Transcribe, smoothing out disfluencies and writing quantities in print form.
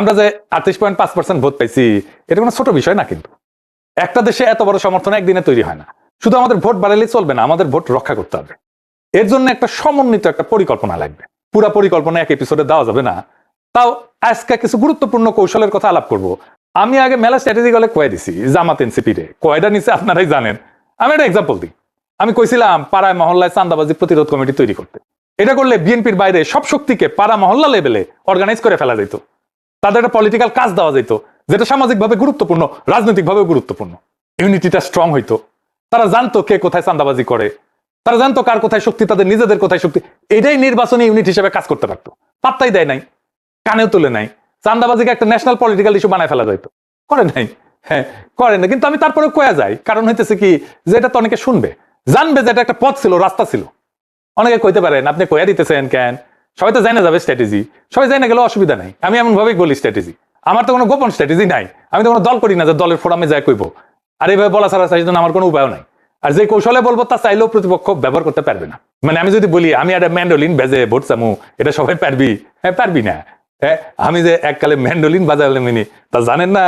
আমরা যে 38.5% ভোট পাইছি এটা কোনো ছোট বিষয় না। কিন্তু একটা দেশে এত বড় সমর্থন একদিনে তৈরি হয় না। শুধু আমাদের ভোট বাড়ালেই চলবে না, আমাদের ভোট রক্ষা করতে হবে। এর জন্য একটা সমন্বিত একটা পরিকল্পনা লাগবে। পুরা পরিকল্পনা এক এপিসোডে দেওয়া যাবে না। তাও আজকে কিছু গুরুত্বপূর্ণ কৌশলের কথা আলাপ করব। আমি আগে মেলা স্ট্র্যাটেজি গলে কয়ে দিছি জামাত এনসিপি রে, কয়টা নিচে আপনারাই জানেন। আমি একটা এক্সাম্পল দিই। আমি কইছিলাম পাড়ায় মহল্লায় চাঁদাবাজি প্রতিরোধ কমিটি তৈরি করতে। এটা করলে বিএনপির বাইরে সব শক্তিকে পাড়া মহল্লা লেভেলে অর্গানাইজ করে ফেলা যেত। তাদের একটা পলিটিক্যাল কাজ দেওয়া যেত, যেটা সামাজিকভাবে গুরুত্বপূর্ণ, রাজনৈতিকভাবে গুরুত্বপূর্ণ। ইউনিটিটা স্ট্রং হইতো। তারা জানতো কে কোথায় চাঁদাবাজি করে, তারা জানতো কার কোথায় শক্তি, তাদের নিজেদের কোথায় শক্তি। এটাই নির্বাচনী ইউনিট হিসেবে কাজ করতে পারতো। পাত্তাই দেয় নাই, কানেও তুলে নাই। চাঁদাবাজিকে একটা ন্যাশনাল পলিটিক্যাল ইস্যু বানায় ফেলা যাইতো, করে নাই। হ্যাঁ, করে না। কিন্তু আমি তারপরে কয়া যাই, কারণ হইতেছে কি যে এটা তো অনেকে শুনবে, জানবে যে এটা একটা পথ ছিল, রাস্তা ছিল। অনেকে কইতে পারেন আপনি কয়া দিতেছেন কেন, সবাই তো জানা যাবে স্ট্র্যাটেজি, সবাই জানা গেলে অসুবিধা নাই। আমি এমন ভাবেই বলি স্ট্র্যাটেজি, আমার তো কোনো গোপন স্ট্র্যাটেজি নাই। আমি তো কোনো দল করি না যে দলের ফোরামে যায় কইবো। আর এইভাবে বলা ছাড়া সেই জন্য আমার কোনো উপায় নাই। আর যে কৌশলে বলবো তা চাইলেও প্রতিপক্ষ ব্যবহার করতে পারবে না। মানে আমি যদি বলি আমি একটা ম্যান্ডোলিন বেজে ভোট চামু, এটা সবাই পারবি? হ্যাঁ, পারবি না। হ্যাঁ, আমি যে এককালে ম্যান্ডোলিন বাজালাম তা জানেন না।